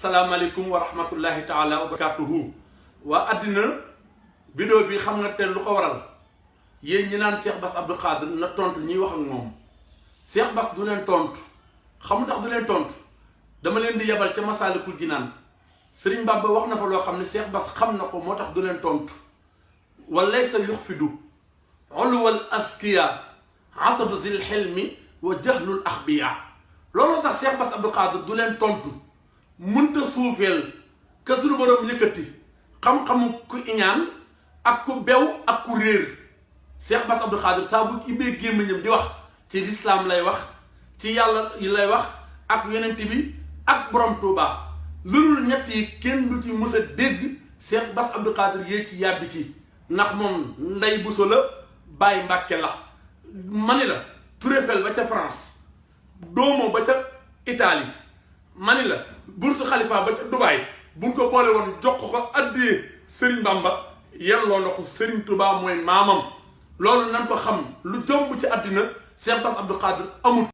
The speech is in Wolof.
salaamaaleykum wa rahmatullahi taala wa barakatuhu waa àddina vidéo bi xam nga te lu ko waral yéen ñi naan Cheikh Bass Abdou Khadre na tontu ñuy wax ak moom Cheikh Bass du leen tontu xam tax du leen tontu dama leen di yebal ca Masaalikul Jinaan Sëriñ Bamba wax na fa loo xam ne Cheikh Bass xam na ko moo tax du leen tontu walaysa yuxfidu uluwal askiya asadu zil xilmi wa jahlul axbiya looloo tax Cheikh Bass Abdou Khadre du leen tontu mënta suufeel ka suñu borom yëkkati xam-xamu ku iñaan ak ku bew ak ku réer Cheikh Bass Abdou Khadre saa bu ibbee gémmiñam di wax ci lislaam lay wax ci yàlla yi lay wax ak yonent bi ak borom Tuuba loolu ñett yi kenn du ci mës a dégg Cheikh Bass Abdou Khadre yee ci yàbbi ci ndax moom ndey buso la bàyyi mbàkke la mani la Touré-Fel ba ca France doomo ba ca Italie mani la Bursu Xalifa ba ca Dubaay buñ ko boole woon jox ko addiyee Serigne Bamba yelloo na ko Serigne Touba mooy maamam loolu nan ko xam lu jomb ci àddina Cheikh Bass Abdou Khadre amul